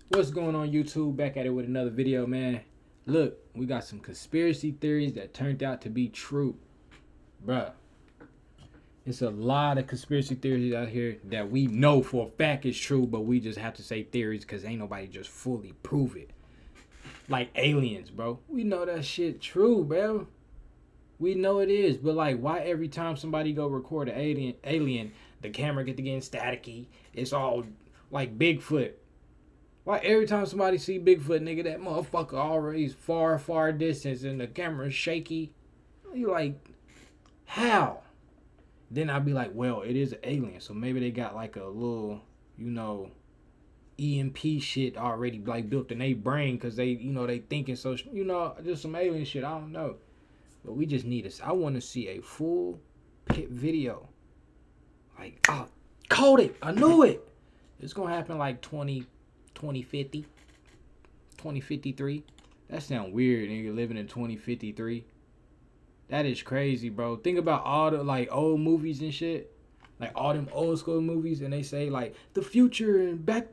What's going on, YouTube? Back at it with another video, man. Look, we got some conspiracy theories that turned out to be true. Bruh. It's a lot of conspiracy theories out here that we know for a fact is true, but we just have to say theories because ain't nobody just fully prove it. Like aliens, bro. We know that shit true, bro. We know it is, but like, why every time somebody go record an alien, the camera get to getting staticky? It's all like Bigfoot. Why every time somebody see Bigfoot, nigga, that motherfucker always far distance and the camera's shaky? You like, how? Then I'd be like, well, it is an alien, so maybe they got like a little, EMP shit already like built in their brain because they, they thinking so, just some alien shit. I don't know. But we just need I want to see a full pit video. Like, called it. I knew it. It's going to happen like 2050, 2053. That sound weird, nigga, living in 2053. That is crazy, bro. Think about all the like old movies and shit. Like all them old school movies, and they say like the future and back.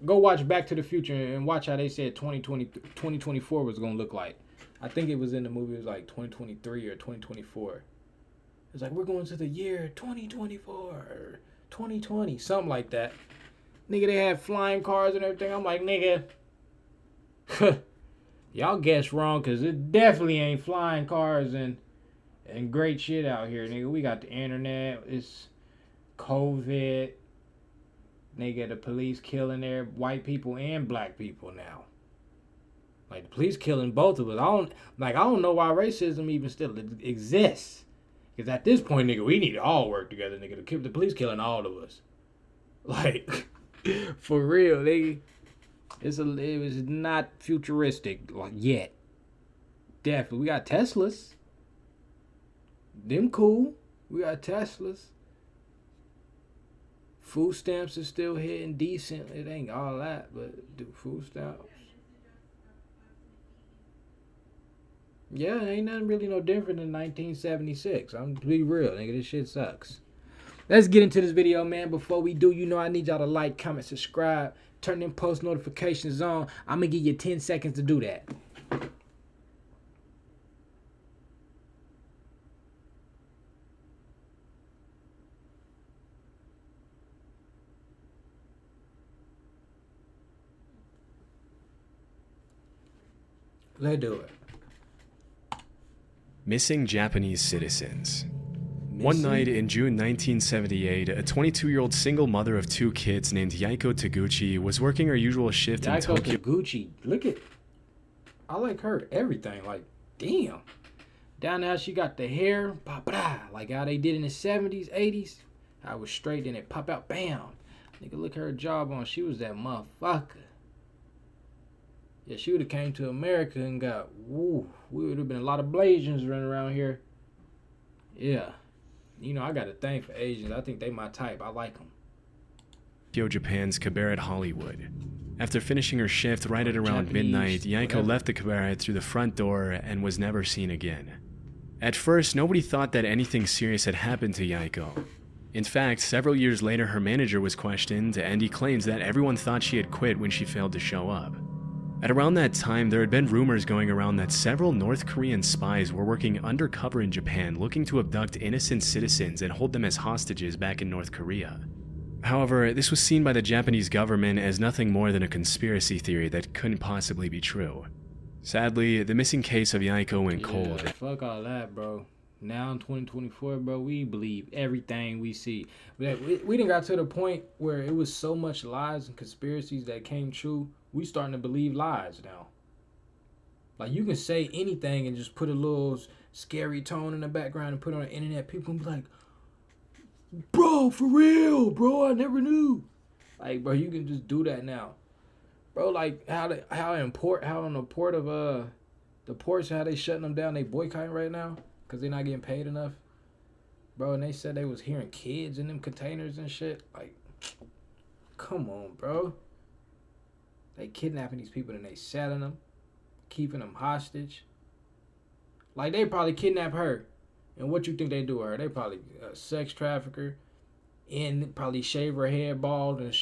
Go watch Back to the Future and watch how they said 2024 was gonna look like. I think it was in the movie. It was like 2023 or 2024. It's like we're going to the year 2024 or 2020, something like that. Nigga, they had flying cars and everything. I'm like, nigga, y'all guessed wrong, because it definitely ain't flying cars and great shit out here, nigga. We got the internet. It's COVID. Nigga, the police killing their white people and black people now. Like, the police killing both of us. I don't know why racism even still exists. Because at this point, nigga, we need to all work together, nigga. The police killing all of us. Like, for real, nigga. It was not futuristic like yet. Definitely. We got Teslas. Them cool. We got Teslas. Food stamps are still hitting decent. It ain't all that, but do food stamps. Yeah, ain't nothing really no different than 1976. I'm to be real, nigga. This shit sucks. Let's get into this video, man. Before we do, I need y'all to like, comment, subscribe, turn them post notifications on. I'm gonna give you 10 seconds to do that. Let's do it. Missing Japanese citizens. One night in June 1978, a 22-year-old single mother of 2 kids named Yaiko Taguchi was working her usual shift in Tokyo. Taguchi, look at, I like her everything. Like, damn. Down there, she got the hair, like how they did in the 70s, 80s. I was straight in it, pop out, bam. Nigga, look her job on. She was that motherfucker. Yeah, she would have came to America and got, woo, we would have been a lot of Blasians running around here. Yeah. I got a thing for Asians. I think they my type. I like them. Tokyo, Japan's cabaret Hollywood. After finishing her shift right at around midnight, Yaiko left the cabaret through the front door and was never seen again. At first, nobody thought that anything serious had happened to Yaiko. In fact, several years later, her manager was questioned, and he claims that everyone thought she had quit when she failed to show up. At around that time, there had been rumors going around that several North Korean spies were working undercover in Japan looking to abduct innocent citizens and hold them as hostages back in North Korea. However, this was seen by the Japanese government as nothing more than a conspiracy theory that couldn't possibly be true. Sadly, the missing case of Yaiko went cold. Fuck all that, bro. Now in 2024, bro, we believe everything we see. We done got to the point where it was so much lies and conspiracies that came true. We starting to believe lies now. Like, you can say anything and just put a little scary tone in the background and put it on the internet. People can be like, bro, for real, bro, I never knew. Like, bro, you can just do that now. Bro, like, how on the port of, the ports, how they shutting them down, they boycotting right now because they're not getting paid enough. Bro, and they said they was hearing kids in them containers and shit. Like, come on, bro. They kidnapping these people and they selling them, keeping them hostage. Like, they probably kidnap her. And what you think they do to her? They probably a sex trafficker and probably shave her head bald and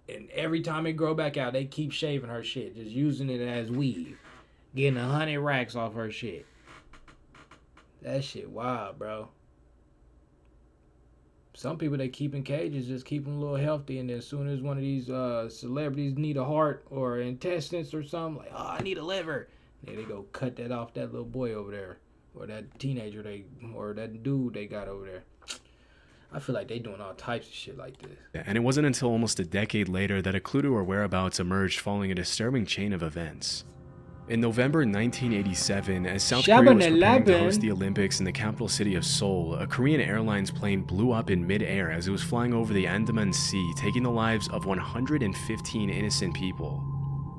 And every time it grow back out, they keep shaving her shit, just using it as weave, getting 100 racks off her shit. That shit wild, bro. Some people they keep in cages just keep them a little healthy, and then as soon as one of these celebrities need a heart or intestines or something, like, oh, I need a liver, they go cut that off that little boy over there, or that teenager or that dude they got over there. I feel like they doing all types of shit like this. And it wasn't until almost a decade later that a clue to her whereabouts emerged following a disturbing chain of events. In November 1987, as South Korea was preparing to host the Olympics in the capital city of Seoul, a Korean Airlines plane blew up in mid-air as it was flying over the Andaman Sea, taking the lives of 115 innocent people.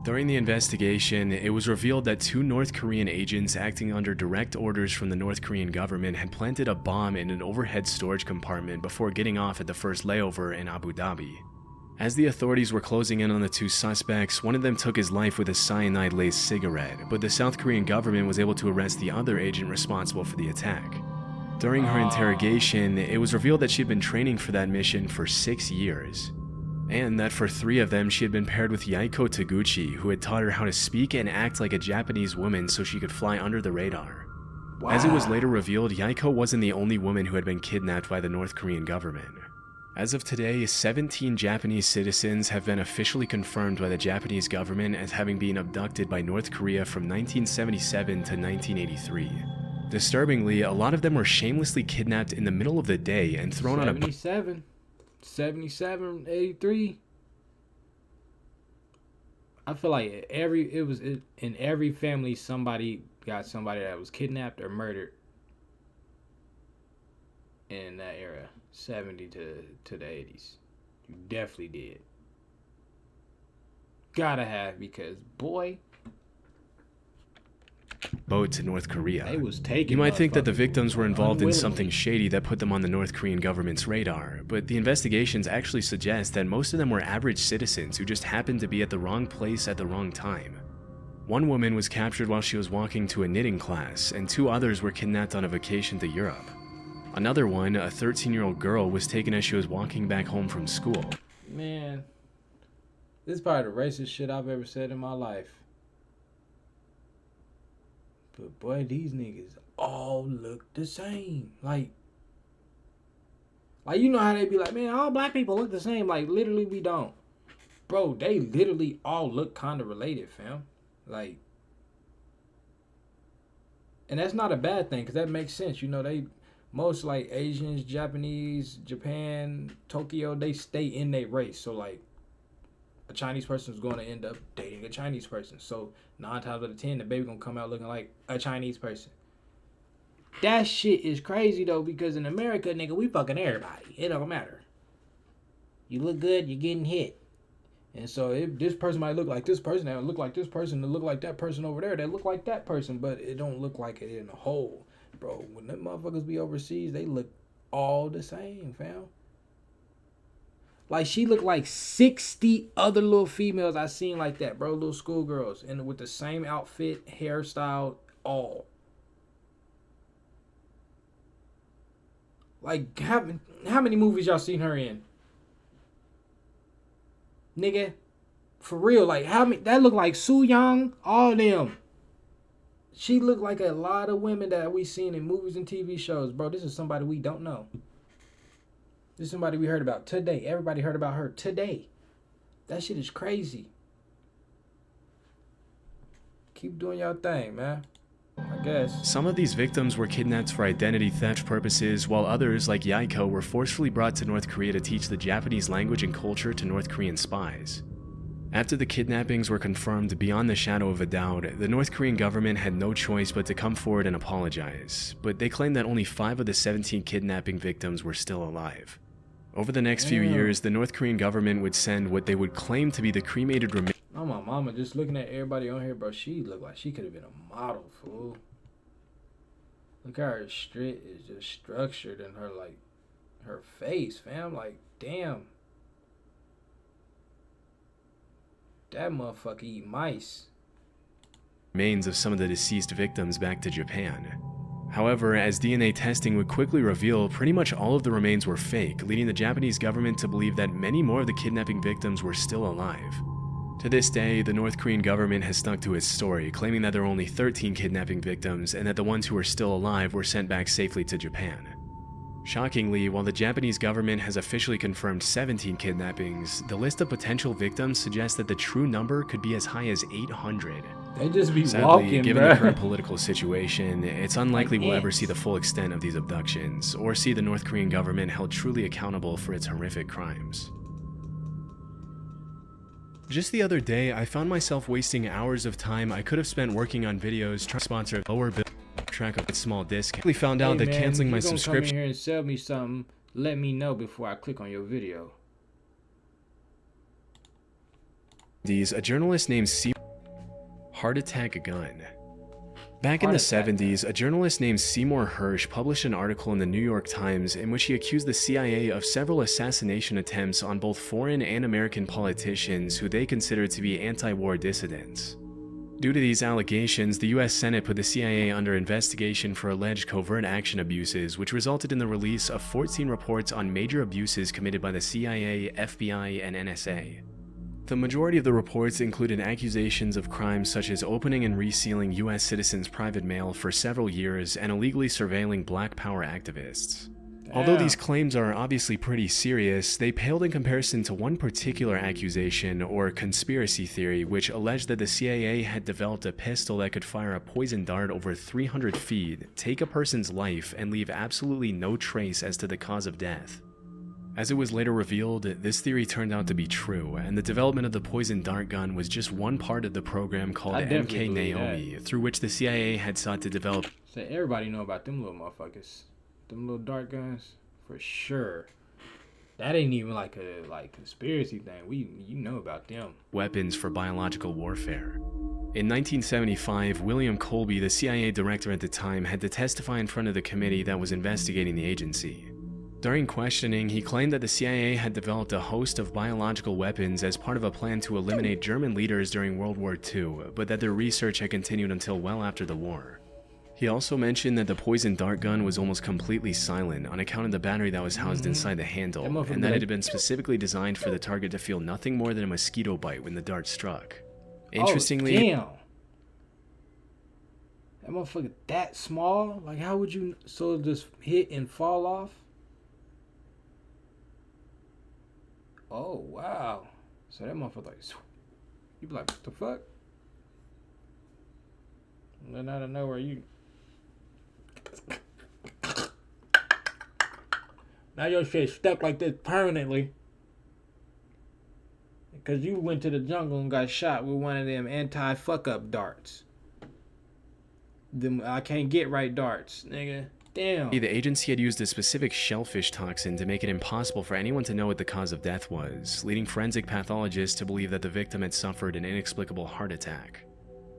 During the investigation, it was revealed that 2 North Korean agents acting under direct orders from the North Korean government had planted a bomb in an overhead storage compartment before getting off at the first layover in Abu Dhabi. As the authorities were closing in on the 2 suspects, one of them took his life with a cyanide-laced cigarette, but the South Korean government was able to arrest the other agent responsible for the attack. During her interrogation, it was revealed that she had been training for that mission for 6 years, and that for 3 of them she had been paired with Yaiko Taguchi, who had taught her how to speak and act like a Japanese woman so she could fly under the radar. Wow. As it was later revealed, Yaiko wasn't the only woman who had been kidnapped by the North Korean government. As of today, 17 Japanese citizens have been officially confirmed by the Japanese government as having been abducted by North Korea from 1977 to 1983. Disturbingly, a lot of them were shamelessly kidnapped in the middle of the day and thrown on a 77, 83. I feel like in every family somebody got somebody that was kidnapped or murdered in that era, 70 to the 80s. You definitely did. Gotta have, because boy, boat to North Korea. They was taking. You might think that the victims were involved in something shady that put them on the North Korean government's radar, but the investigations actually suggest that most of them were average citizens who just happened to be at the wrong place at the wrong time. One woman was captured while she was walking to a knitting class, and 2 others were kidnapped on a vacation to Europe. Another one, a 13-year-old girl, was taken as she was walking back home from school. Man, this is probably the racist shit I've ever said in my life. But boy, these niggas all look the same. Like you know how they be like, man, all black people look the same. Like, literally, we don't. Bro, they literally all look kind of related, fam. Like, and that's not a bad thing, because that makes sense. You know, most like Asians, Japanese, Japan, Tokyo, they stay in their race. So like a Chinese person is going to end up dating a Chinese person. So 9 times out of 10, the baby gonna come out looking like a Chinese person. That shit is crazy though, because in America, nigga, we fucking everybody. It don't matter. You look good, you're getting hit. And so if this person might look like this person, that look like this person, that look like that person over there, that look like that person, but it don't look like it in a whole. Bro, when them motherfuckers be overseas, they look all the same, fam. Like, she looked like 60 other little females I seen like that, bro. Little schoolgirls. And with the same outfit, hairstyle, all. Like, how many movies y'all seen her in? Nigga, for real, like, how many? That look like Soo Young, all them. She looked like a lot of women that we seen in movies and TV shows. Bro, this is somebody we don't know. This is somebody we heard about today. Everybody heard about her today. That shit is crazy. Keep doing your thing, man. I guess. Some of these victims were kidnapped for identity theft purposes, while others, like Yaiko, were forcefully brought to North Korea to teach the Japanese language and culture to North Korean spies. After the kidnappings were confirmed beyond the shadow of a doubt, the North Korean government had no choice but to come forward and apologize, but they claimed that only 5 of the 17 kidnapping victims were still alive. Over the next few years, the North Korean government would send what they would claim to be the cremated remains. Oh, my mama, just looking at everybody on here, bro, she looked like she could have been a model, fool. Look how her strip is just structured in her, like, her face, fam. Like, damn. That motherfucker eat mice. Remains of some of the deceased victims back to Japan. However, as DNA testing would quickly reveal, pretty much all of the remains were fake, leading the Japanese government to believe that many more of the kidnapping victims were still alive. To this day, the North Korean government has stuck to its story, claiming that there were only 13 kidnapping victims and that the ones who were still alive were sent back safely to Japan. Shockingly, while the Japanese government has officially confirmed 17 kidnappings, the list of potential victims suggests that the true number could be as high as 800. They just be Sadly, walking, given bruh. the current political situation, it's unlikely Like we'll ever ants. see the full extent of these abductions, or see the North Korean government held truly accountable for its horrific crimes. Just the other day, I found myself wasting hours of time I could have spent working on videos trying to sponsor a lower bill track of a small discount. I found out Hey, that man, canceling if my you gonna subscription come in here and sell me something, let me know before I click on your video. a journalist named Heart Attack Gun. Back in Heart the attack 70s, a journalist named Seymour Hersh published an article in the New York Times in which he accused the CIA of several assassination attempts on both foreign and American politicians who they considered to be anti-war dissidents. Due to these allegations, the US Senate put the CIA under investigation for alleged covert action abuses, which resulted in the release of 14 reports on major abuses committed by the CIA, FBI, and NSA. The majority of the reports included accusations of crimes such as opening and resealing US citizens' private mail for several years and illegally surveilling Black Power activists. Although these claims are obviously pretty serious, they paled in comparison to one particular accusation, or conspiracy theory, which alleged that the CIA had developed a pistol that could fire a poison dart over 300 feet, take a person's life, and leave absolutely no trace as to the cause of death. As it was later revealed, this theory turned out to be true, and the development of the poison dart gun was just one part of the program called MK Naomi, through which the CIA had sought to develop. So everybody know about them little motherfuckers. Them little dart guns, for sure. That ain't even like a conspiracy thing. You know about them. Weapons for biological warfare. In 1975, William Colby, the CIA director at the time, had to testify in front of the committee that was investigating the agency. During questioning, he claimed that the CIA had developed a host of biological weapons as part of a plan to eliminate German leaders during World War II, but that their research had continued until well after the war. He also mentioned that the poison dart gun was almost completely silent on account of the battery that was housed inside the handle, and that it had been specifically designed for the target to feel nothing more than a mosquito bite when the dart struck. Interestingly, damn. That motherfucker that small? Like, how would you so just hit and fall off? Oh wow. So that motherfucker like, you be like, what the fuck? And then out of nowhere you. Now your shit stuck like this permanently. Because you went to the jungle and got shot with one of them anti-fuck-up darts. Them I can't get right darts, nigga. Damn. The agency had used a specific shellfish toxin to make it impossible for anyone to know what the cause of death was, leading forensic pathologists to believe that the victim had suffered an inexplicable heart attack.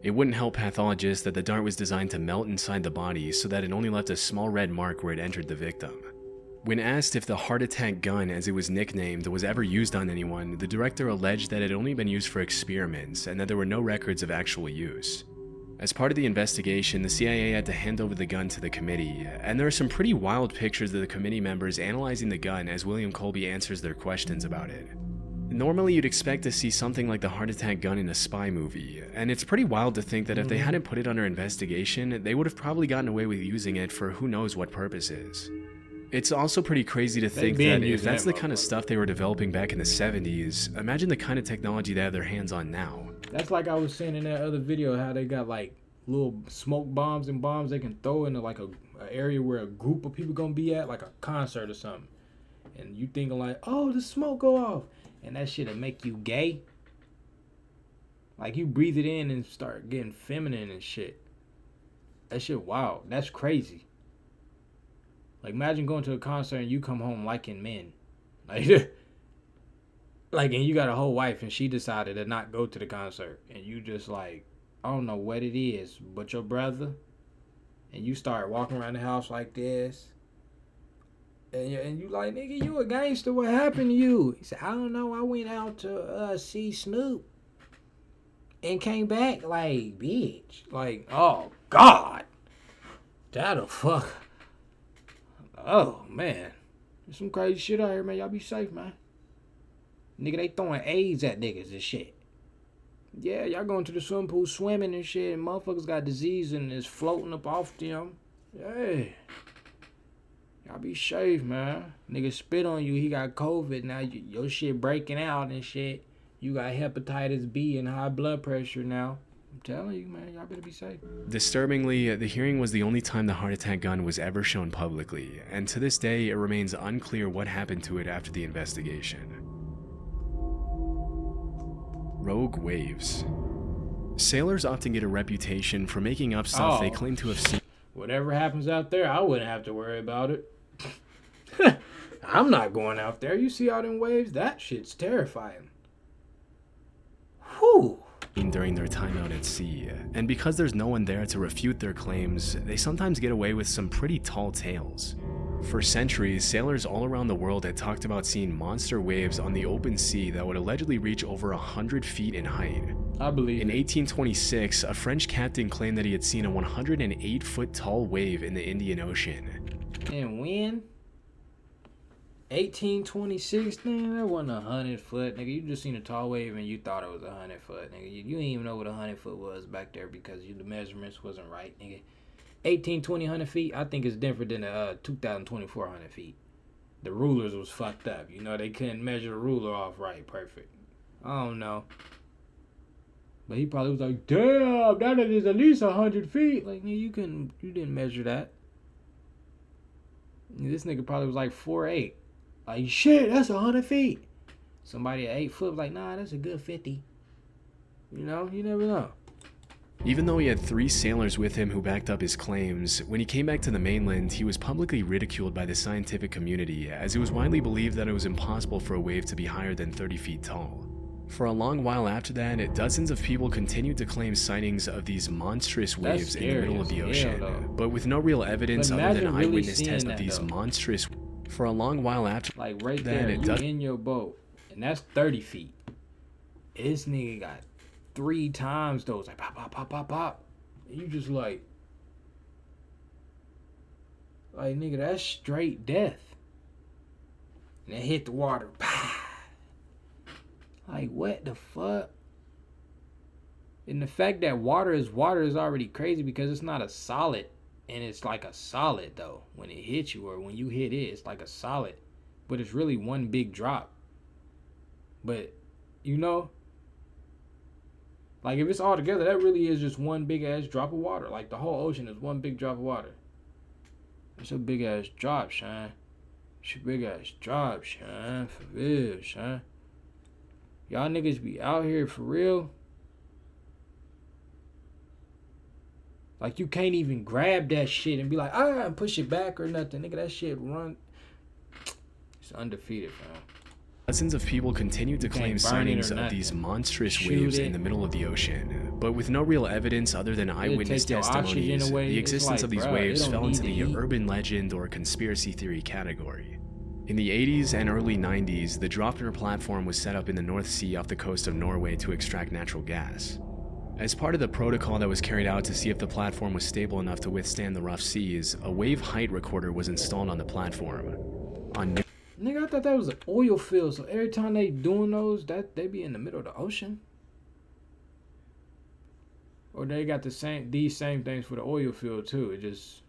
It wouldn't help pathologists that the dart was designed to melt inside the body so that it only left a small red mark where it entered the victim. When asked if the heart attack gun, as it was nicknamed, was ever used on anyone, the director alleged that it had only been used for experiments and that there were no records of actual use. As part of the investigation, the CIA had to hand over the gun to the committee, and there are some pretty wild pictures of the committee members analyzing the gun as William Colby answers their questions about it. Normally you'd expect to see something like the heart attack gun in a spy movie, and it's pretty wild to think that if they hadn't put it under investigation, they would have probably gotten away with using it for who knows what purposes. It's also pretty crazy to think that if that's the kind of stuff they were developing back in the 70s, imagine the kind of technology they have their hands on now. That's like I was saying in that other video, how they got like little smoke bombs and bombs they can throw into like a area where a group of people gonna be at, like a concert or something. And you thinking like, oh, the smoke go off. And that shit'll make you gay. Like you breathe it in and start getting feminine and shit. That shit wild. That's crazy. Like imagine going to a concert and you come home liking men. Like and you got a whole wife and she decided to not go to the concert. And you just like, I don't know what it is, but your brother. And you start walking around the house like this. And you like, nigga, you a gangster. What happened to you? He said, I don't know. I went out to see Snoop. And came back like, bitch. Like, oh, God. That a fuck. Oh, man. There's some crazy shit out here, man. Y'all be safe, man. Nigga, they throwing AIDS at niggas and shit. Yeah, y'all going to the swimming pool swimming and shit, and motherfuckers got disease and it's floating up off them. Hey. Y'all be safe, man. Nigga spit on you, he got COVID. Now your shit breaking out and shit. You got hepatitis B and high blood pressure now. I'm telling you, man, y'all better be safe. Disturbingly, the hearing was the only time the heart attack gun was ever shown publicly, and to this day, it remains unclear what happened to it after the investigation. Rogue waves. Sailors often get a reputation for making up stuff they claim to have seen. Whatever happens out there, I wouldn't have to worry about it. I'm not going out there. You see all them waves? That shit's terrifying. Whew. During their time out at sea, and because there's no one there to refute their claims, they sometimes get away with some pretty tall tales. For centuries, sailors all around the world had talked about seeing monster waves on the open sea that would allegedly reach over 100 feet in height. I believe In 1826, a French captain claimed that he had seen a 108-foot tall wave in the Indian Ocean. And when? 1826, nigga, that wasn't 100 foot, nigga. You just seen a tall wave and you thought it was 100 foot, nigga. You didn't even know what 100 foot was back there because the measurements wasn't right, nigga. 1820, 100 feet, I think it's different than 2024 100 feet. The rulers was fucked up. You know, they couldn't measure the ruler off right, perfect. I don't know. But he probably was like, damn, that is at least 100 feet. Like, nigga, you didn't measure that. This nigga probably was like 4'8". Like, shit, that's 100 feet. Somebody at 8 foot was like, nah, that's a good 50. You know, you never know. Even though he had 3 sailors with him who backed up his claims, when he came back to the mainland, he was publicly ridiculed by the scientific community, as it was widely believed that it was impossible for a wave to be higher than 30 feet tall. For a long while after that, dozens of people continued to claim sightings of these monstrous waves in the middle of the ocean, but with no real evidence other than eyewitness tests of these monstrous. For a long while after, like right there, you in your boat, and that's 30 feet. This nigga got 3 times those, like pop, pop, pop, pop, pop. And you just like nigga, that's straight death. And it hit the water. Like, what the fuck? And the fact that water is already crazy because it's not a solid. And it's like a solid, though. When it hits you or when you hit it, it's like a solid. But it's really one big drop. But, you know, like if it's all together, that really is just one big ass drop of water. Like the whole ocean is one big drop of water. It's a big ass drop, son. It's a big ass drop, son. For real, son. Y'all niggas be out here for real. Like, you can't even grab that shit and be like, and push it back or nothing. Nigga, that shit run. It's undefeated, fam. Dozens of people continued to claim sightings of these monstrous waves in the middle of the ocean, but with no real evidence other than eyewitness testimonies, the existence of these waves fell into the urban legend or conspiracy theory category. In the 80s and early 90s, the Trvn platform was set up in the North Sea off the coast of Norway to extract natural gas. As part of the protocol that was carried out to see if the platform was stable enough to withstand the rough seas, a wave height recorder was installed on the platform. Nigga, I thought that was an oil field, so every time they doing those, that they be in the middle of the ocean? Or they got these same things for the oil field too, it just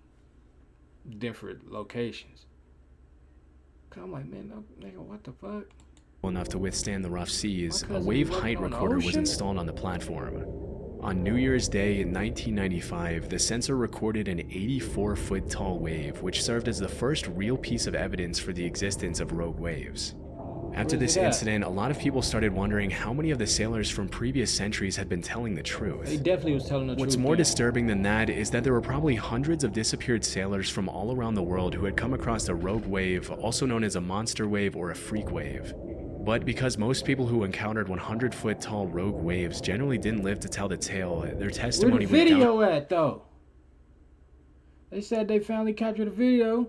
different locations. Cause I'm like, man, no, nigga, what the fuck? Enough to withstand the rough seas, a wave height recorder was installed on the platform. On New Year's Day in 1995, the sensor recorded an 84-foot tall wave, which served as the first real piece of evidence for the existence of rogue waves. After this incident, a lot of people started wondering how many of the sailors from previous centuries had been telling the truth. They definitely was telling the truth. What's more disturbing than that is that there were probably hundreds of disappeared sailors from all around the world who had come across a rogue wave, also known as a monster wave or a freak wave. But because most people who encountered 100-foot tall rogue waves generally didn't live to tell the tale, their testimony where the video at, though? They said they finally captured the video.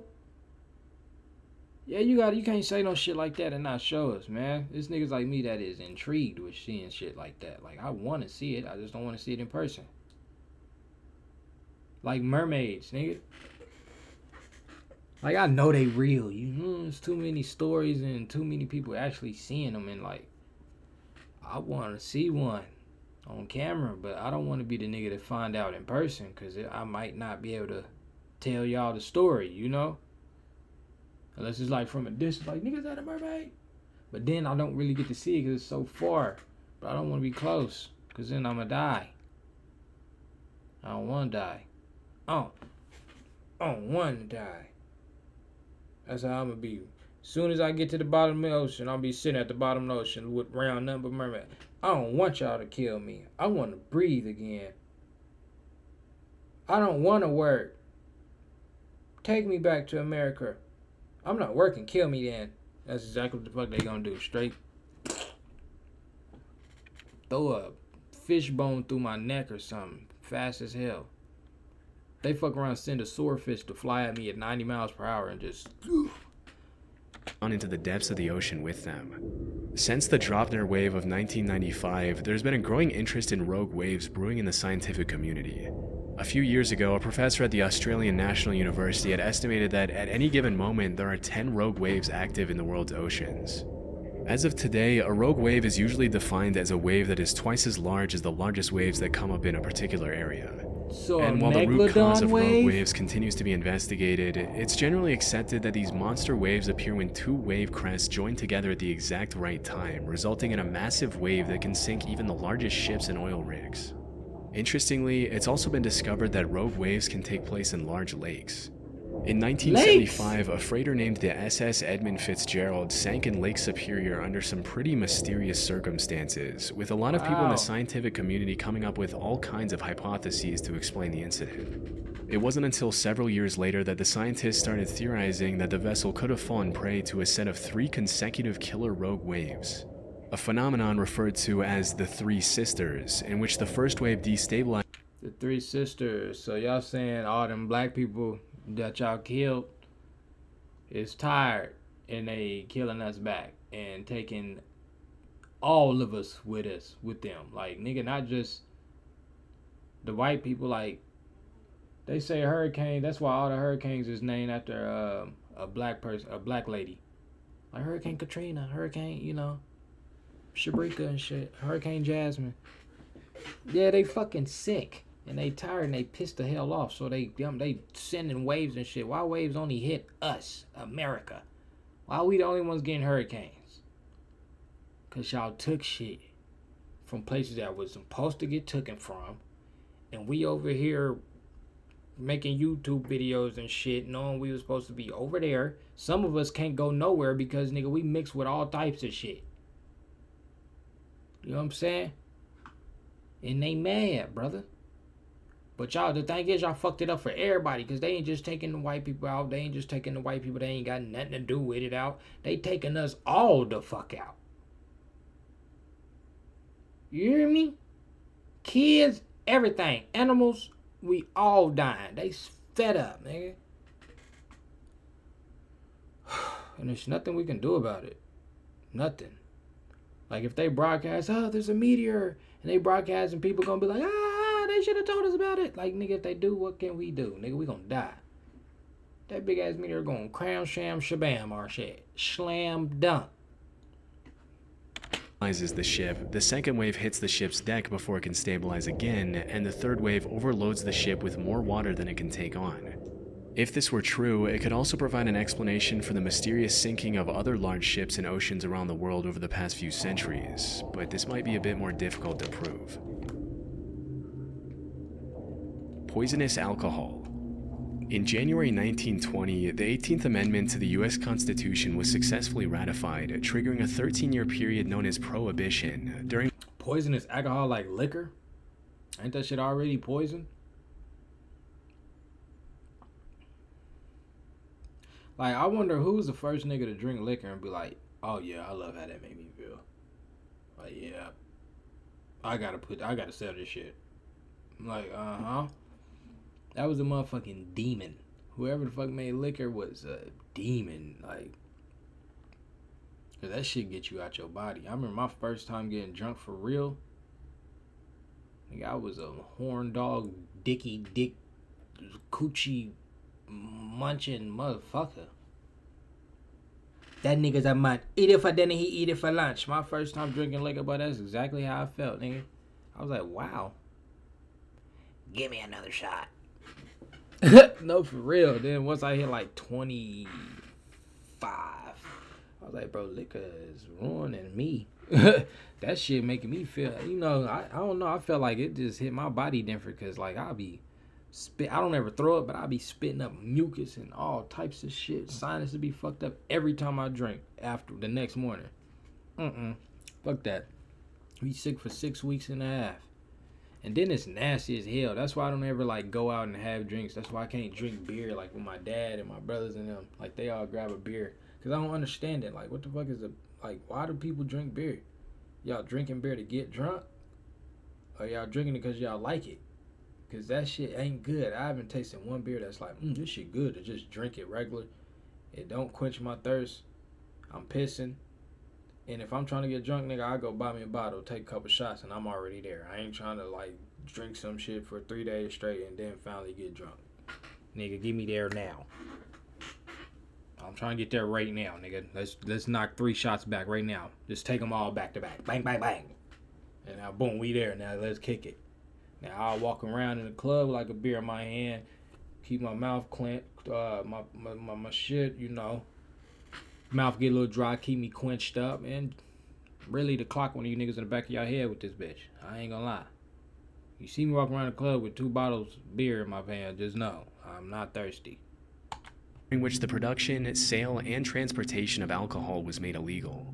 Yeah, you can't say no shit like that and not show us, man. It's niggas like me that is intrigued with seeing shit like that. Like, I want to see it, I just don't want to see it in person. Like mermaids, nigga. Like, I know they real. You know, there's too many stories and too many people actually seeing them. And, like, I want to see one on camera, but I don't want to be the nigga that find out in person, because I might not be able to tell y'all the story, you know? Unless it's, like, from a distance, like, niggas at a mermaid. But then I don't really get to see it because it's so far. But I don't want to be close, because then I'm going to die. I don't want to die. I don't want to die. That's how I'm going to be. As soon as I get to the bottom of the ocean, I'll be sitting at the bottom of the ocean with round number mermaid. I don't want y'all to kill me. I want to breathe again. I don't want to work. Take me back to America. I'm not working. Kill me then. That's exactly what the fuck they gonna do. Straight throw a fish bone through my neck or something. Fast as hell. They fuck around, send a swordfish to fly at me at 90 miles per hour and just on into the depths of the ocean with them. Since the Trvn wave of 1995, there's been a growing interest in rogue waves brewing in the scientific community. A few years ago, a professor at the Australian National University had estimated that at any given moment there are 10 rogue waves active in the world's oceans. As of today, a rogue wave is usually defined as a wave that is twice as large as the largest waves that come up in a particular area. So and while the root cause of rogue waves continues to be investigated, it's generally accepted that these monster waves appear when two wave crests join together at the exact right time, resulting in a massive wave that can sink even the largest ships and oil rigs. Interestingly, it's also been discovered that rogue waves can take place in large lakes. In 1975, a freighter named the SS Edmund Fitzgerald sank in Lake Superior under some pretty mysterious circumstances, with a lot of people in the scientific community coming up with all kinds of hypotheses to explain the incident. It wasn't until several years later that the scientists started theorizing that the vessel could have fallen prey to a set of 3 consecutive killer rogue waves, a phenomenon referred to as the Three Sisters, in which the first wave destabilized. The Three Sisters. So y'all saying all them black people that y'all killed is tired and they killing us back and taking all of us with them. Like, nigga, not just the white people. Like, they say hurricane, that's why all the hurricanes is named after a black person, a black lady. Like Hurricane Katrina, Hurricane, you know, Shabrika and shit, Hurricane Jasmine. Yeah, they fucking sick. And they tired and they pissed the hell off. So they sending waves and shit. Why waves only hit us, America? Why we the only ones getting hurricanes? Because y'all took shit from places that was supposed to get taken from. And we over here making YouTube videos and shit, knowing we was supposed to be over there. Some of us can't go nowhere because, nigga, we mix with all types of shit. You know what I'm saying? And they mad, brother. But y'all, the thing is, y'all fucked it up for everybody, because they ain't just taking the white people out. They ain't just taking the white people. They ain't got nothing to do with it out. They taking us all the fuck out. You hear me? Kids, everything. Animals, we all dying. They fed up, nigga. And there's nothing we can do about it. Nothing. Like, if they broadcast, oh, there's a meteor, and they broadcast, and people gonna be like, they should have told us about it. Like, nigga, if they do, what can we do? Nigga, we gonna die. That big ass meteor gonna cram, sham, shabam our shit. Slam dunk. Stabilizes the ship, the second wave hits the ship's deck before it can stabilize again, and the third wave overloads the ship with more water than it can take on. If this were true, it could also provide an explanation for the mysterious sinking of other large ships in oceans around the world over the past few centuries, but this might be a bit more difficult to prove. Poisonous alcohol. In January 1920, the 18th Amendment to the US Constitution was successfully ratified, triggering a 13-year period known as Prohibition. During poisonous alcohol, like liquor? Ain't that shit already poison? Like, I wonder who's the first nigga to drink liquor and be like, oh yeah, I love how that made me feel. Like, yeah, I gotta sell this shit. I'm like, that was a motherfucking demon. Whoever the fuck made liquor was a demon. Like, cause that shit get you out your body. I remember my first time getting drunk for real. Like, I was a horn dog, dick coochie munching motherfucker. That nigga's a man. Eat it for dinner, he eat it for lunch. My first time drinking liquor, but that's exactly how I felt, nigga. I was like, wow. Give me another shot. No, for real. Then once I hit like 25, I was like, bro, liquor is ruining me. That shit making me feel, I don't know. I felt like it just hit my body different because, like, I'll be spit. I don't ever throw up, but I'll be spitting up mucus and all types of shit. Sinus would be fucked up every time I drink after the next morning. Fuck that. Be sick for 6 weeks and a half. And then it's nasty as hell. That's why I don't ever like go out and have drinks. That's why I can't drink beer like with my dad and my brothers and them. Like they all grab a beer. Cause I don't understand it. Like what the fuck is why do people drink beer? Y'all drinking beer to get drunk? Or y'all drinking it cause y'all like it? Cause that shit ain't good. I haven't tasted one beer that's like, this shit good to just drink it regular. It don't quench my thirst. I'm pissing. And if I'm trying to get drunk, nigga, I go buy me a bottle, take a couple shots, and I'm already there. I ain't trying to, like, drink some shit for 3 days straight and then finally get drunk. Nigga, get me there now. I'm trying to get there right now, nigga. Let's knock 3 shots back right now. Just take them all back to back. Bang, bang, bang. And now, boom, we there. Now, let's kick it. Now, I'll walk around in the club like a beer in my hand, keep my mouth clenched, my shit, mouth get a little dry, keep me quenched up, and really to clock one of you niggas in the back of your head with this bitch. I ain't gonna lie. You see me walking around the club with 2 bottles of beer in my hand, just know I'm not thirsty. In which the production, sale, and transportation of alcohol was made illegal.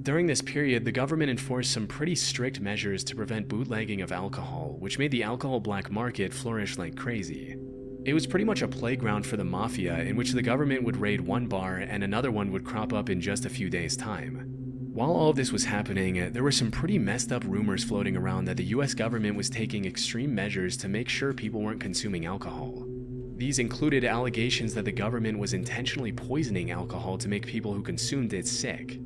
During this period, the government enforced some pretty strict measures to prevent bootlegging of alcohol, which made the alcohol black market flourish like crazy. It was pretty much a playground for the mafia in which the government would raid one bar and another one would crop up in just a few days' time. While all of this was happening, there were some pretty messed up rumors floating around that the US government was taking extreme measures to make sure people weren't consuming alcohol. These included allegations that the government was intentionally poisoning alcohol to make people who consumed it sick.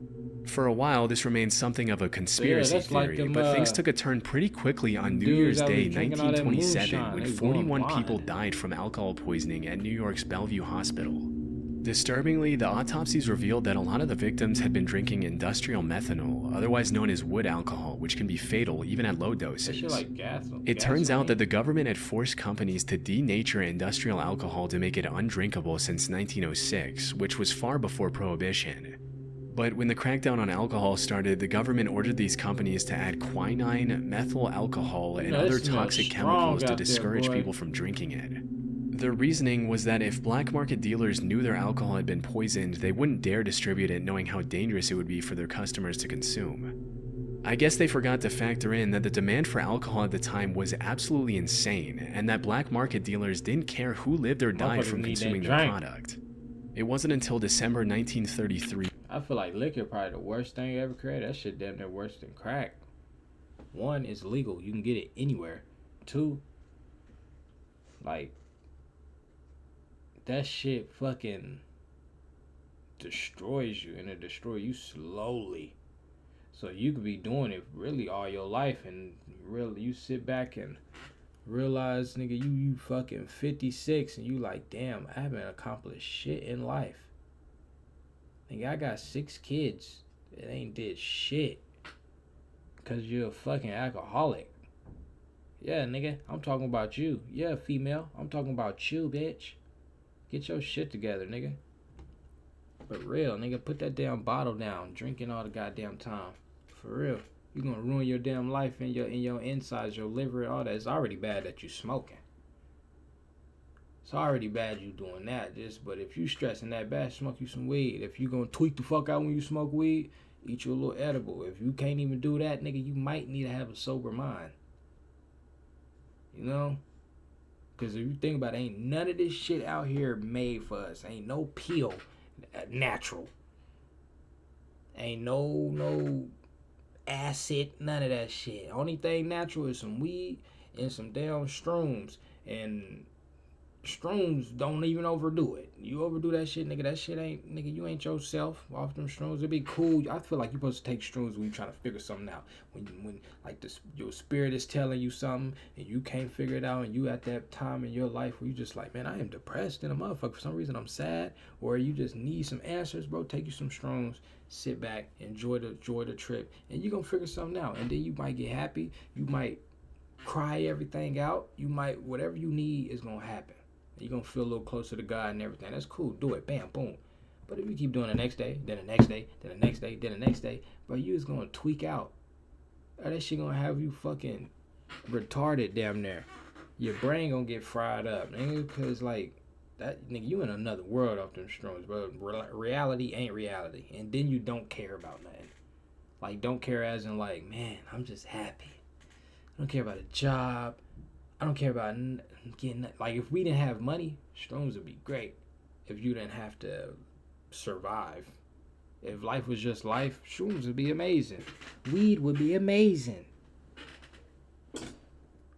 For a while, this remained something of a conspiracy theory, but things took a turn pretty quickly on New Year's Day 1927 when 41 people died from alcohol poisoning at New York's Bellevue Hospital. Disturbingly, the autopsies revealed that a lot of the victims had been drinking industrial methanol, otherwise known as wood alcohol, which can be fatal even at low doses. It turns out that the government had forced companies to denature industrial alcohol to make it undrinkable since 1906, which was far before Prohibition. But when the crackdown on alcohol started, the government ordered these companies to add quinine, methyl alcohol, and other toxic chemicals to discourage people from drinking it. Their reasoning was that if black market dealers knew their alcohol had been poisoned, they wouldn't dare distribute it knowing how dangerous it would be for their customers to consume. I guess they forgot to factor in that the demand for alcohol at the time was absolutely insane, and that black market dealers didn't care who lived or died from consuming their product. It wasn't until December 1933. I feel like liquor probably the worst thing ever created. That shit damn near worse than crack. 1, it's legal. You can get it anywhere. 2, like, that shit fucking destroys you, and it destroys you slowly. So you could be doing it really all your life, and really you sit back and realize, nigga, you fucking 56, and you like, damn, I haven't accomplished shit in life. Nigga, I got 6 kids that ain't did shit because you're a fucking alcoholic. Yeah, nigga, I'm talking about you. Yeah, female, I'm talking about you, bitch. Get your shit together, nigga. But real, nigga, put that damn bottle down. Drinking all the goddamn time. For real. You're gonna ruin your damn life and your insides, your liver, all that. It's already bad that you smoking. It's already bad you doing that. But if you stressing that bad, smoke you some weed. If you gonna tweak the fuck out when you smoke weed, eat you a little edible. If you can't even do that, nigga, you might need to have a sober mind. You know? Because if you think about it, ain't none of this shit out here made for us. Ain't no pill natural. Ain't no acid, none of that shit. Only thing natural is some weed and some damn shrooms. And Shrooms don't even overdo it. You overdo that shit, nigga. That shit ain't, nigga. You ain't yourself off them shrooms. It'd be cool. I feel like you're supposed to take shrooms when you trying to figure something out. When like this, your spirit is telling you something and you can't figure it out, and you at that time in your life where you just like, man, I am depressed and a motherfucker. For some reason, I'm sad, or you just need some answers, bro. Take you some shrooms. Sit back, enjoy the trip, and you're gonna figure something out. And then you might get happy. You might cry everything out. You might, whatever you need is gonna happen. You're going to feel a little closer to God and everything. That's cool. Do it. Bam, boom. But if you keep doing the next day, then the next day, then the next day, then the next day, bro, you is going to tweak out. That shit going to have you fucking retarded damn near. Your brain going to get fried up, nigga, because, like, that, nigga, you in another world off them shrooms, bro. Reality ain't reality. And then you don't care about nothing. Like, don't care as in, like, man, I'm just happy. I don't care about a job. I don't care about getting, like, if we didn't have money, shrooms would be great. If you didn't have to survive. If life was just life, shrooms would be amazing. Weed would be amazing.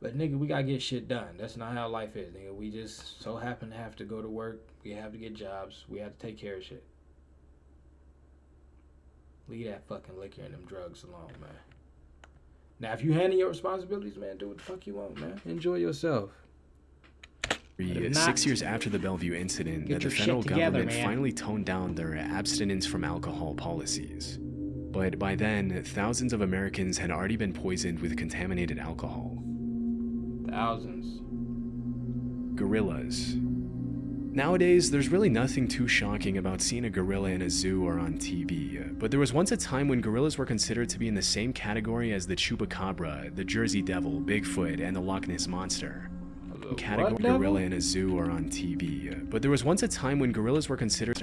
But, nigga, we gotta get shit done. That's not how life is, nigga. We just so happen to have to go to work. We have to get jobs. We have to take care of shit. Leave that fucking liquor and them drugs alone, man. Now, if you handle your responsibilities, man, do what the fuck you want, man. Enjoy yourself. 6 years after the Bellevue incident, that the federal government finally toned down their abstinence from alcohol policies. But by then, thousands of Americans had already been poisoned with contaminated alcohol. Thousands. Gorillas. Nowadays, there's really nothing too shocking about seeing a gorilla in a zoo or on TV, but there was once a time when gorillas were considered to be in the same category as the chupacabra, the Jersey Devil, Bigfoot, and the Loch Ness Monster. Category gorilla in a zoo or on TV, but there was once a time when gorillas were considered.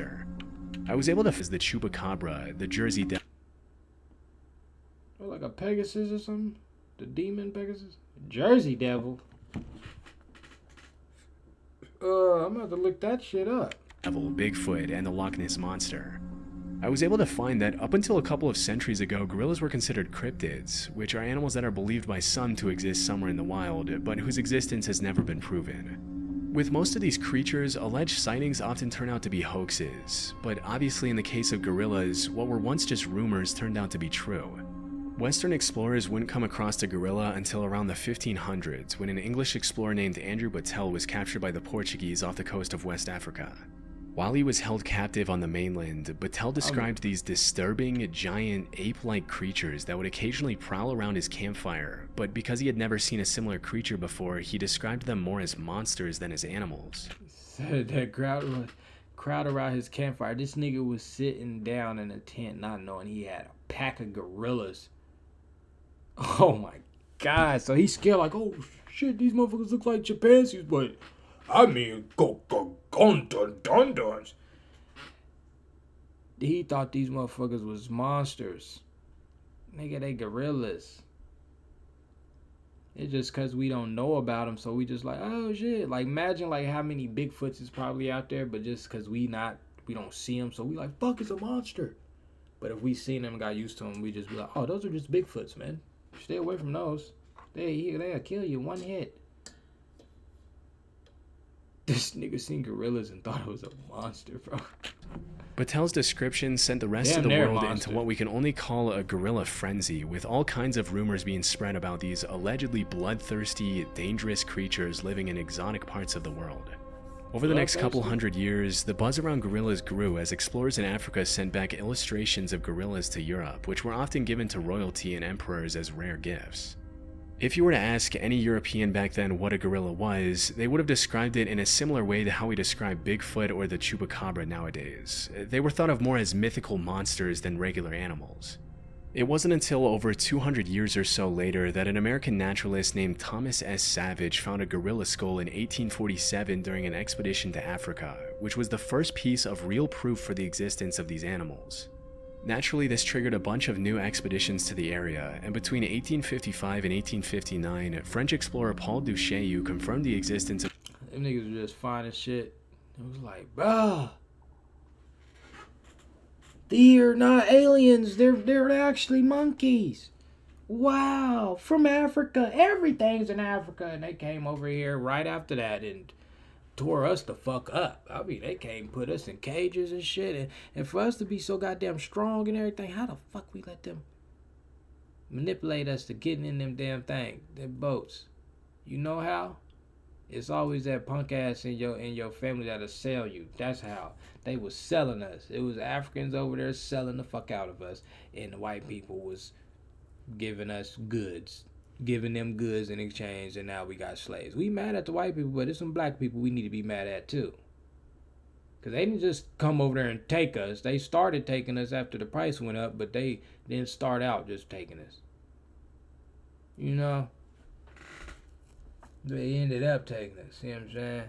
I was able to as the chupacabra, the Jersey Devil. Oh, like a Pegasus or something? The demon Pegasus? Jersey Devil? I'm about to look that shit up. Devil, Bigfoot, and the Loch Ness Monster. I was able to find that up until a couple of centuries ago, gorillas were considered cryptids, which are animals that are believed by some to exist somewhere in the wild, but whose existence has never been proven. With most of these creatures, alleged sightings often turn out to be hoaxes, but obviously in the case of gorillas, what were once just rumors turned out to be true. Western explorers wouldn't come across a gorilla until around the 1500s, when an English explorer named Andrew Battelle was captured by the Portuguese off the coast of West Africa. While he was held captive on the mainland, Battelle described these disturbing, giant, ape-like creatures that would occasionally prowl around his campfire, but because he had never seen a similar creature before, he described them more as monsters than as animals. Said that crowd around his campfire. This nigga was sitting down in a tent not knowing he had a pack of gorillas. Oh my God. So he's scared like, oh shit, these motherfuckers look like chimpanzees, but I mean, dun. He thought these motherfuckers was monsters. Nigga, they gorillas. It's just cause we don't know about them, so we just like, oh shit. Like imagine like how many Bigfoots is probably out there, but just cause we don't see them, so we like, fuck, it's a monster. But if we seen them and got used to them, we just be like, oh, those are just Bigfoots, man. Stay away from those. They'll kill you one hit. This nigga seen gorillas and thought it was a monster, bro. Battelle's description sent the rest of the world into what we can only call a gorilla frenzy, with all kinds of rumors being spread about these allegedly bloodthirsty, dangerous creatures living in exotic parts of the world. Over the next couple hundred years, the buzz around gorillas grew as explorers in Africa sent back illustrations of gorillas to Europe, which were often given to royalty and emperors as rare gifts. If you were to ask any European back then what a gorilla was, they would have described it in a similar way to how we describe Bigfoot or the chupacabra nowadays. They were thought of more as mythical monsters than regular animals. It wasn't until over 200 years or so later that an American naturalist named Thomas S. Savage found a gorilla skull in 1847 during an expedition to Africa, which was the first piece of real proof for the existence of these animals. Naturally, this triggered a bunch of new expeditions to the area, and between 1855 and 1859, French explorer Paul Duchaillu confirmed the existence of— Them niggas were just finding shit. It was like, bruh, they're not aliens, they're actually monkeys. Wow, from Africa, everything's in Africa. And they came over here right after that and tore us the fuck up. I mean, they came put us in cages and shit. And for us to be so goddamn strong and everything, how the fuck we let them manipulate us to getting in them damn things, them boats? You know how? It's always that punk ass in your family that'll sell you. That's how. They was selling us. It was Africans over there selling the fuck out of us. And the white people was giving us goods. Giving them goods in exchange, and now we got slaves. We mad at the white people, but there's some black people we need to be mad at too. Because they didn't just come over there and take us. They started taking us after the price went up, but they didn't start out just taking us. You know? They ended up taking us. See what I'm saying?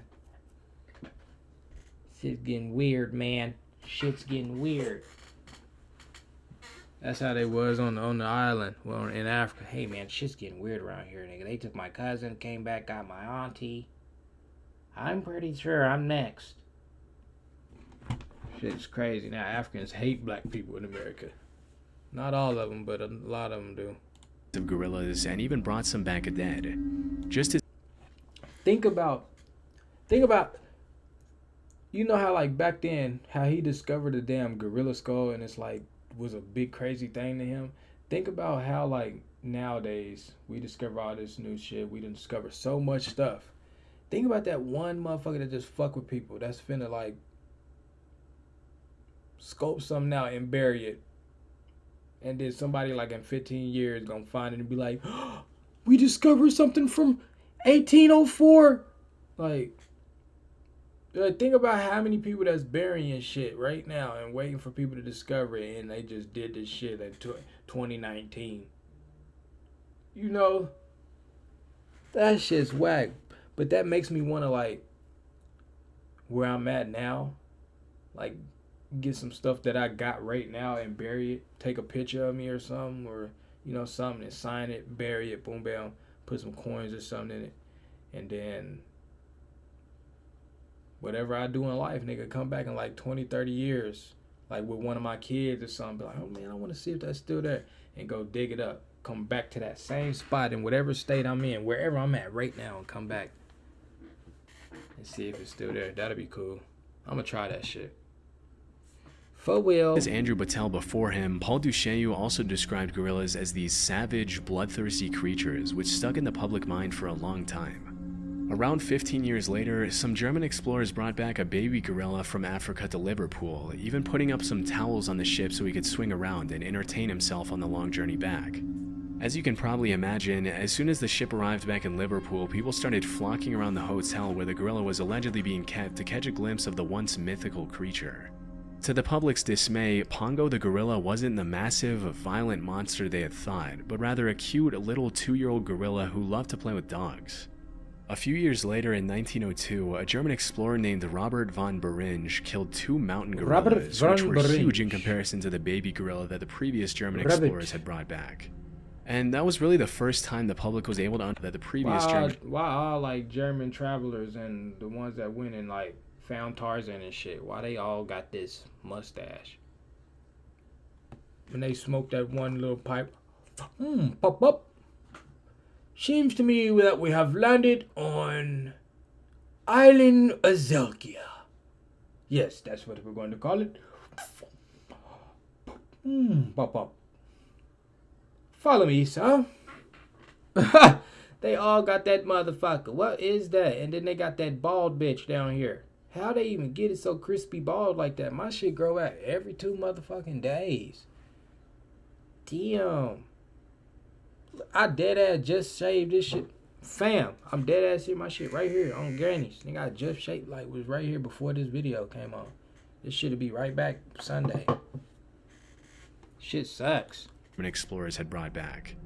Shit's getting weird, man. Shit's getting weird. That's how they was on the island. Well, in Africa. Hey, man, shit's getting weird around here, nigga. They took my cousin, came back, got my auntie. I'm pretty sure I'm next. Shit's crazy. Now, Africans hate black people in America. Not all of them, but a lot of them do. Of gorillas, and even brought some back dead. Just as Think about, you know how like back then, how he discovered the damn gorilla skull and it's like, was a big crazy thing to him. Think about how like nowadays we discover all this new shit. We done discover so much stuff. Think about that one motherfucker that just fuck with people. That's finna like scope something out and bury it. And then somebody like in 15 years gonna find it and be like, oh, we discovered something from 1804. Like think about how many people that's burying shit right now and waiting for people to discover it, and they just did this shit in 2019. You know, that shit's whack. But that makes me want to like where I'm at now, like get some stuff that I got right now and bury it. Take a picture of me or something, or you know something, and sign it, bury it, boom, bam, put some coins or something in it, and then whatever I do in life, nigga, come back in like 20, 30 years, like with one of my kids or something, be like, oh man, I want to see if that's still there, and go dig it up, come back to that same spot in whatever state I'm in, wherever I'm at right now, and come back and see if it's still there. That'll be cool. I'm gonna try that shit. For will. As Andrew Battelle before him, Paul Duchaine also described gorillas as these savage, bloodthirsty creatures which stuck in the public mind for a long time. Around 15 years later, some German explorers brought back a baby gorilla from Africa to Liverpool, even putting up some towels on the ship so he could swing around and entertain himself on the long journey back. As you can probably imagine, as soon as the ship arrived back in Liverpool, people started flocking around the hotel where the gorilla was allegedly being kept to catch a glimpse of the once mythical creature. To the public's dismay, Pongo the gorilla wasn't the massive, violent monster they had thought, but rather a cute little 2-year-old gorilla who loved to play with dogs. A few years later in 1902, a German explorer named Robert von Beringe killed 2 mountain gorillas, which were huge in comparison to the baby gorilla that the previous German explorers had brought back. And that was really the first time the public was able to that the previous German... Why all like German travelers and the ones that went and like found Tarzan and shit, why they all got this mustache? When they smoked that one little pipe, pop up. Seems to me that we have landed on Island Azelkia. Yes, that's what we're going to call it. Pop up. Follow me, sir. They all got that motherfucker. What is that? And then they got that bald bitch down here. How they even get it so crispy bald like that? My shit grow out every 2 motherfucking days. Damn. I dead ass just shaved this shit. Fam, I'm dead ass here, my shit right here on Granny's. Nigga, I just shaved like was right here before this video came on. This shit'll be right back Sunday. Shit sucks. Explorers had brought back.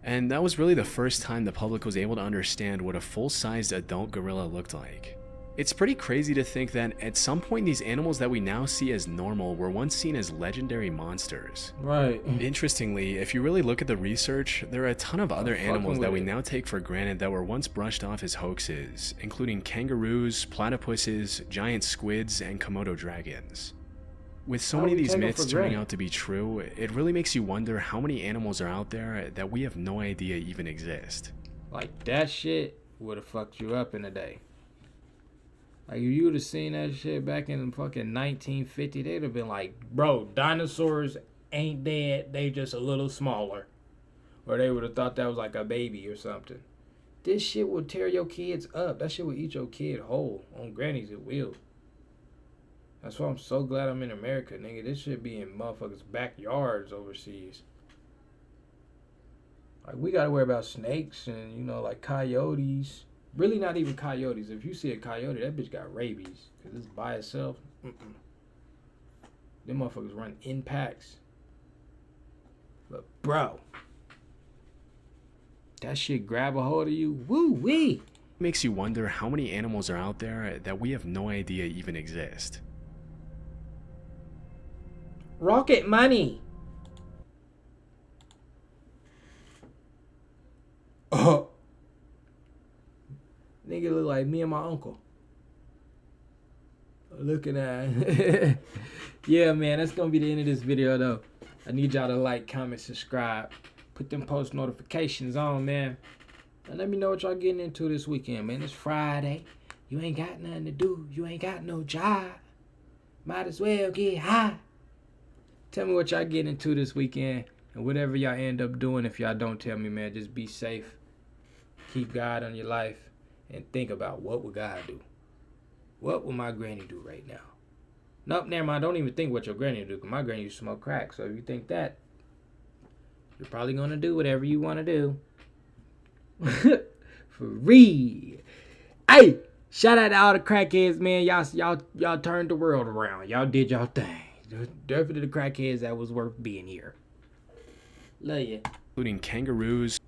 And that was really the first time the public was able to understand what a full-sized adult gorilla looked like. It's pretty crazy to think that at some point these animals that we now see as normal were once seen as legendary monsters. Right. Interestingly, if you really look at the research, there are a ton of other animals that we now take for granted that were once brushed off as hoaxes, including kangaroos, platypuses, giant squids, and Komodo dragons. With so many of these myths turning out to be true, it really makes you wonder how many animals are out there that we have no idea even exist. Like that shit would have fucked you up in a day. Like, if you would have seen that shit back in fucking 1950, they'd have been like, bro, dinosaurs ain't dead. They just a little smaller. Or they would have thought that was like a baby or something. This shit will tear your kids up. That shit will eat your kid whole. On grannies, it will. That's why I'm so glad I'm in America, nigga. This shit be in motherfuckers' backyards overseas. Like, we gotta worry about snakes and, you know, like coyotes. Really not even coyotes. If you see a coyote, that bitch got rabies. Because it's by itself. Them motherfuckers run in packs. But, bro, that shit grab a hold of you. Woo-wee. Makes you wonder how many animals are out there that we have no idea even exist. Rocket money. Oh. Nigga look like me and my uncle. Looking at yeah, man, that's gonna be the end of this video though. I need y'all to like, comment, subscribe, put them post notifications on, man. And let me know what y'all getting into this weekend, man. It's Friday. You ain't got nothing to do. You ain't got no job. Might as well get high. Tell me what y'all getting into this weekend. And whatever y'all end up doing, if y'all don't tell me, man, just be safe. Keep God on your life. And think about, what would God do? What would my granny do right now? Nope, never mind. Don't even think what your granny would do. Because my granny used to smoke crack. So if you think that, you're probably going to do whatever you want to do. For real. Hey, shout out to all the crackheads, man. Y'all turned the world around. Y'all did y'all thing. Definitely the crackheads that was worth being here. Love ya. Including kangaroos,